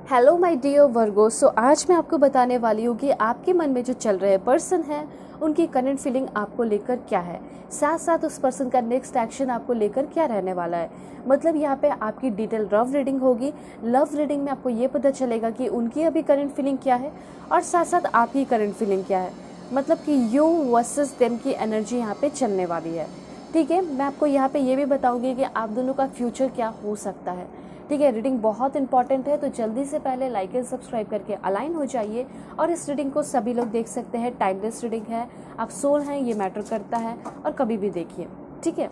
Hello my dear वर्गो। सो आज मैं आपको बताने वाली हूँ कि आपके मन में जो चल रहे पर्सन है उनकी करंट फीलिंग आपको लेकर क्या है, साथ साथ उस पर्सन का नेक्स्ट एक्शन आपको लेकर क्या रहने वाला है। मतलब यहाँ पे आपकी डिटेल लव रीडिंग होगी। लव रीडिंग में आपको ये पता चलेगा कि उनकी अभी करंट फीलिंग क्या है और साथ साथ आपकी करंट फीलिंग क्या है। मतलब कि यू वर्सेस देम की एनर्जी यहाँ पे चलने वाली है। ठीक है, मैं आपको यहाँ पे ये भी बताऊँगी कि आप दोनों का फ्यूचर क्या हो सकता है। ठीक है, रीडिंग बहुत इंपॉर्टेंट है, तो जल्दी से पहले लाइक एंड सब्सक्राइब करके अलाइन हो जाइए। और इस रीडिंग को सभी लोग देख सकते हैं, टाइमलेस रीडिंग है। आप सोल हैं, ये मैटर करता है और कभी भी देखिए। ठीक है,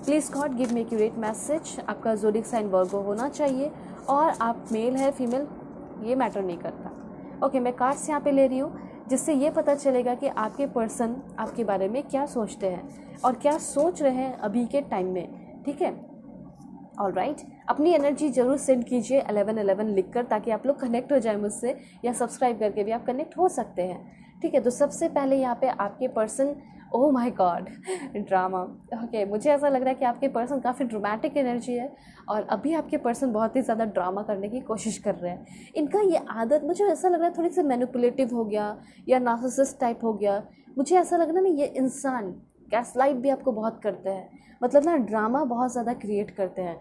please God give me accurate message. आपका ज़ोडिक साइन वर्गो होना चाहिए और आप मेल है फीमेल ये मैटर नहीं करता। ओके, मैं कार्ड्स यहाँ पे ले रही हूँ जिससे ये पता चलेगा कि आपके पर्सन आपके बारे में क्या सोचते हैं और क्या सोच रहे हैं अभी के टाइम में। ठीक है, ऑलराइट, अपनी एनर्जी जरूर सेंड कीजिए 1111 लिखकर, ताकि आप लोग कनेक्ट हो जाए मुझसे, या सब्सक्राइब करके भी आप कनेक्ट हो सकते हैं। ठीक है, तो सबसे पहले यहाँ पे आपके person, oh my God, drama. Okay, मुझे ऐसा लग रहा है कि आपके पर्सन काफ़ी ड्रामेटिक एनर्जी है और अभी आपके पर्सन बहुत ही ज़्यादा ड्रामा करने की कोशिश कर रहे हैं। इनका ये आदत मुझे ऐसा लग रहा है थोड़ी सी मैनिपुलेटिव हो गया या नार्सिसिस्ट टाइप हो गया। मुझे ऐसा लग रहा है ना, ये इंसान गैसलाइट भी आपको बहुत करते हैं। मतलब ना, ड्रामा बहुत ज़्यादा क्रिएट करते हैं।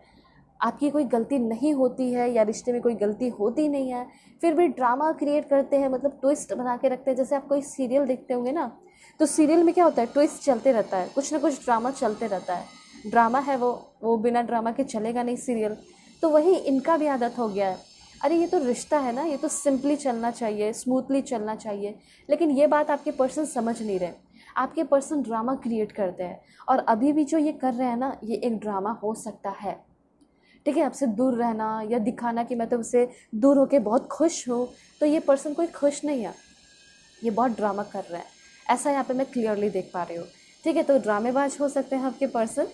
आपकी कोई गलती नहीं होती है या रिश्ते में कोई गलती होती नहीं है, फिर भी ड्रामा क्रिएट करते हैं। मतलब ट्विस्ट बना के रखते हैं। जैसे आप कोई सीरियल देखते होंगे ना, तो सीरियल में क्या होता है, ट्विस्ट चलते रहता है, कुछ ना कुछ ड्रामा चलते रहता है। ड्रामा है वो बिना ड्रामा के चलेगा नहीं सीरियल। तो वही इनका भी आदत हो गया है। अरे ये तो रिश्ता है ना, ये तो सिंपली चलना चाहिए, स्मूथली चलना चाहिए। लेकिन ये बात आपके पर्सन समझ नहीं रहे। आपके पर्सन ड्रामा क्रिएट करते हैं और अभी भी जो ये कर रहे हैं ना, ये एक ड्रामा हो सकता है। ठीक है, आपसे दूर रहना या दिखाना कि मैं तो उससे दूर होके बहुत खुश हूँ, तो ये पर्सन कोई खुश नहीं है, ये बहुत ड्रामा कर रहा है। ऐसा यहाँ पे मैं क्लियरली देख पा रही हूँ। ठीक है, तो ड्रामेबाज हो सकते हैं आपके पर्सन।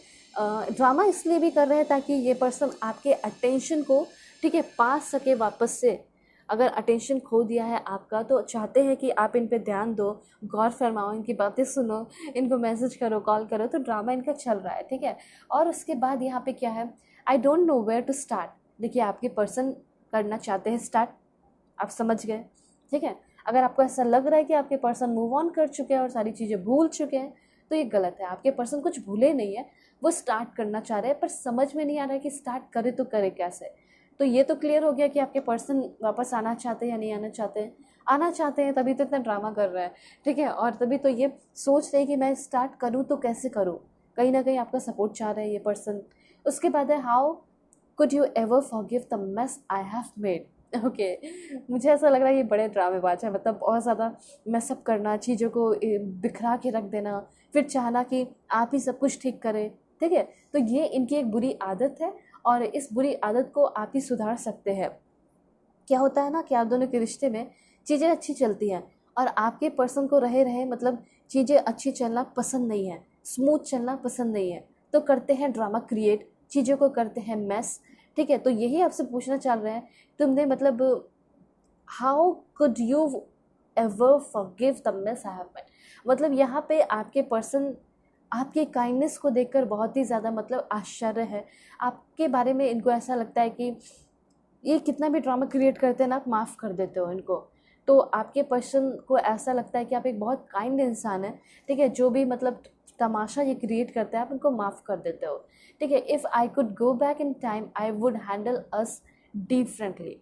ड्रामा इसलिए भी कर रहे हैं ताकि ये पर्सन आपके अटेंशन को, ठीक है, पा सके वापस से। अगर अटेंशन खो दिया है आपका, तो चाहते हैं कि आप इन पे ध्यान दो, गौर फरमाओ, इनकी बातें सुनो, इनको मैसेज करो, कॉल करो। तो ड्रामा इनका चल रहा है। ठीक है, और उसके बाद यहाँ पे क्या है, I don't know where to start. देखिए, आपके पर्सन करना चाहते हैं स्टार्ट, आप समझ गए। ठीक है, अगर आपको ऐसा लग रहा है कि आपके पर्सन मूव ऑन कर चुके हैं और सारी चीज़ें भूल चुके हैं, तो ये गलत है। आपके पर्सन कुछ भूले नहीं है, वो स्टार्ट करना चाह रहे हैं, पर समझ में नहीं आ रहा है कि स्टार्ट करे तो करे कैसे। तो ये तो क्लियर हो गया कि आपके पर्सन वापस आना चाहते हैं या नहीं आना चाहते हैं। आना चाहते हैं तभी तो इतना ड्रामा कर रहा है। ठीक है, और तभी तो ये सोच रहे हैं कि मैं स्टार्ट करूँ तो कैसे करूँ। कहीं ना कहीं आपका सपोर्ट चाह रहे हैं ये पर्सन। उसके बाद है, how could you ever forgive the mess I have made. Okay, मुझे ऐसा लग रहा है ये बड़े ड्रामेबाज है। मतलब बहुत ज़्यादा मैसअप करना, चीज़ों को बिखरा के रख देना, फिर चाहना कि आप ही सब कुछ ठीक करें। ठीक है, तो ये इनकी एक बुरी आदत है और इस बुरी आदत को आप ही सुधार सकते हैं। क्या होता है ना कि आप दोनों के रिश्ते में चीज़ें अच्छी चलती हैं और आपके पर्सन को रहे रहे मतलब चीज़ें अच्छी चलना पसंद नहीं है, स्मूथ चलना पसंद नहीं है, तो करते हैं ड्रामा क्रिएट, चीज़ों को करते हैं मैस। ठीक है, तो यही आपसे पूछना चाह रहे हैं, तुमने मतलब how could you ever forgive the mess I have made. मतलब यहाँ पे आपके पर्सन आपके काइंडनेस को देखकर बहुत ही ज़्यादा मतलब आश्चर्य है। आपके बारे में इनको ऐसा लगता है कि ये कितना भी ड्रामा क्रिएट करते हैं ना, आप माफ़ कर देते हो इनको। तो आपके पर्सन को ऐसा लगता है कि आप एक बहुत काइंड इंसान है। ठीक है, जो भी मतलब तमाशा ये क्रिएट करते हैं आप उनको माफ़ कर देते हो। ठीक है, if I could go back in time I would handle us differently.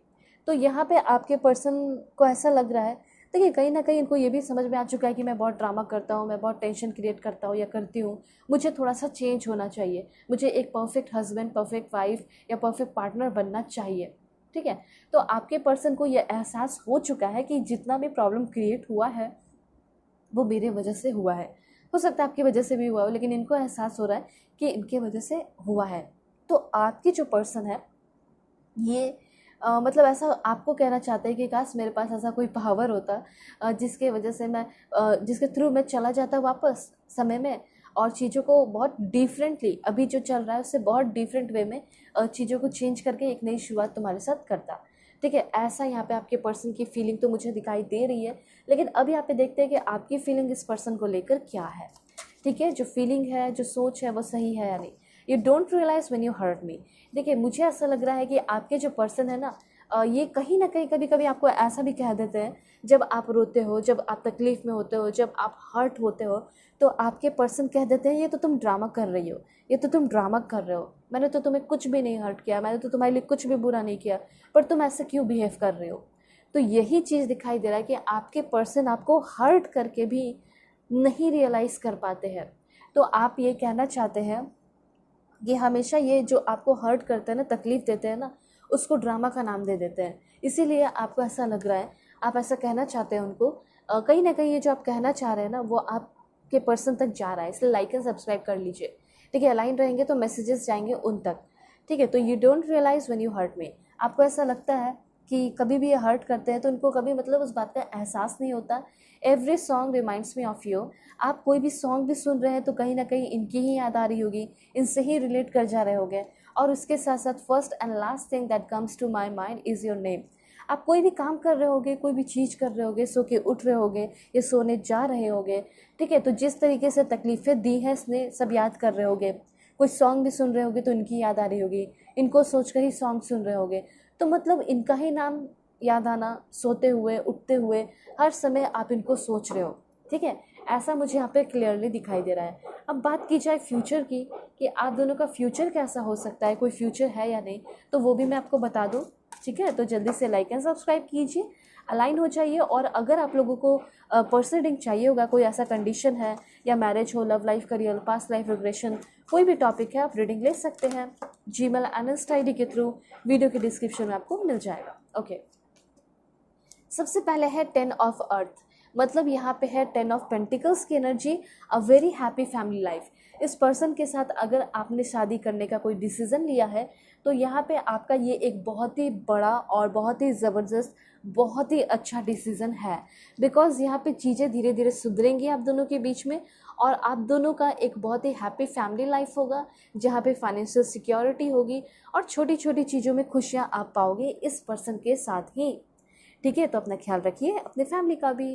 तो यहाँ पे आपके पर्सन को ऐसा लग रहा है, देखिए कहीं ना कहीं इनको ये भी समझ में आ चुका है कि मैं बहुत ड्रामा करता हूँ, मैं बहुत टेंशन क्रिएट करता हूँ या करती हूँ, मुझे थोड़ा सा चेंज होना चाहिए, मुझे एक परफेक्ट हस्बैंड, परफेक्ट वाइफ या परफेक्ट पार्टनर बनना चाहिए। ठीक है, तो आपके पर्सन को यह एहसास हो चुका है कि जितना भी प्रॉब्लम क्रिएट हुआ है वो मेरे वजह से हुआ है। हो सकता है आपकी वजह से भी हुआ हो, लेकिन इनको एहसास हो रहा है कि इनके वजह से हुआ है। तो आपकी जो पर्सन है ये मतलब ऐसा आपको कहना चाहते हैं कि काश मेरे पास ऐसा कोई पावर होता जिसके वजह से मैं जिसके थ्रू मैं चला जाता वापस समय में और चीज़ों को बहुत डिफरेंटली, अभी जो चल रहा है उससे बहुत डिफरेंट वे में चीज़ों को चेंज करके एक नई शुरुआत तुम्हारे साथ करता। ठीक है, ऐसा यहाँ पे आपके पर्सन की फीलिंग तो मुझे दिखाई दे रही है। लेकिन अब यहाँ पे देखते हैं कि आपकी फीलिंग इस पर्सन को लेकर क्या है। ठीक है, जो फीलिंग है, जो सोच है, वो सही है या नहीं। You don't realise when you hurt me. देखिए, मुझे ऐसा लग रहा है कि आपके जो पर्सन है ना, ये कहीं ना कहीं कभी कभी आपको ऐसा भी कह देते हैं, जब आप रोते हो, जब आप तकलीफ़ में होते हो, जब आप हर्ट होते हो, तो आपके पर्सन कह देते हैं ये तो तुम ड्रामा कर रही हो, ये तो तुम ड्रामा कर रहे हो, मैंने तो तुम्हें कुछ भी नहीं हर्ट किया, मैंने तो तुम्हारे लिए कुछ भी बुरा नहीं किया, पर तुम ऐसे क्यों बिहेव कर रहे हो। तो यही चीज़ दिखाई दे रहा है कि आपके पर्सन आपको हर्ट करके भी नहीं रियलाइज़ कर पाते हैं। तो आप ये कहना चाहते हैं कि हमेशा ये जो आपको हर्ट करते हैं ना, तकलीफ़ देते हैं ना, उसको ड्रामा का नाम दे देते हैं, इसीलिए आपको ऐसा लग रहा है, आप ऐसा कहना चाहते हैं उनको। कहीं ना कहीं ये जो आप कहना चाह रहे हैं ना, वो आपके पर्सन तक जा रहा है, इसलिए लाइक एंड सब्सक्राइब कर लीजिए, ठीक है। अलाइन रहेंगे तो मैसेजेस जाएंगे उन तक, ठीक है। तो you don't realise when you hurt me, आपको ऐसा लगता है कि कभी भी ये हर्ट करते हैं तो इनको कभी मतलब उस बात का एहसास नहीं होता। Every song reminds me of you, आप कोई भी सॉन्ग भी सुन रहे हैं तो कहीं ना कहीं इनकी ही याद आ रही होगी, इनसे ही रिलेट कर जा रहे होंगे। और उसके साथ साथ first and last thing that comes to my mind is your name. आप कोई भी काम कर रहे होगे, कोई भी चीज़ कर रहे होगे, सो के उठ रहे होगे या सोने जा रहे होगे, ठीक है। तो जिस तरीके से तकलीफ़ें दी हैं इसने सब याद कर रहे होगे, कोई सॉन्ग भी सुन रहे होगे तो इनकी याद आ रही होगी, इनको सोच कर ही सॉन्ग सुन रहे होगे, तो मतलब इनका ही नाम याद आना, सोते हुए उठते हुए हर समय आप इनको सोच रहे हो, ठीक है। ऐसा मुझे यहाँ पे क्लियरली दिखाई दे रहा है। अब बात की जाए फ्यूचर की, कि आप दोनों का फ्यूचर कैसा हो सकता है, कोई फ्यूचर है या नहीं, तो वो भी मैं आपको बता दूँ, ठीक है। तो जल्दी से लाइक एंड सब्सक्राइब कीजिए, अलाइन हो जाइए। और अगर आप लोगों को पर्सनल रीडिंग चाहिए होगा, कोई ऐसा कंडीशन है या मैरिज हो, love life, career, past life regression, कोई भी टॉपिक है, आप रीडिंग ले सकते हैं जीमेल एंड इंस्टा आईडी के थ्रू, वीडियो के डिस्क्रिप्शन में आपको मिल जाएगा। ओके, सबसे पहले है 10 ऑफ अर्थ, मतलब यहाँ पे है 10 ऑफ पेंटिकल्स की energy, a very happy family life. इस पर्सन के साथ अगर आपने शादी करने का कोई डिसीज़न लिया है तो यहाँ पे आपका ये एक बहुत ही बड़ा और बहुत ही ज़बरदस्त, बहुत ही अच्छा डिसीज़न है, बिकॉज़ यहाँ पे चीज़ें धीरे धीरे सुधरेंगी आप दोनों के बीच में, और आप दोनों का एक बहुत ही हैप्पी फैमिली लाइफ होगा, जहाँ पे फाइनेंशियल सिक्योरिटी होगी और छोटी छोटी चीज़ों में खुशियाँ आप पाओगे इस पर्सन के साथ ही, ठीक है। तो अपना ख्याल रखिए, अपने फैमिली का भी।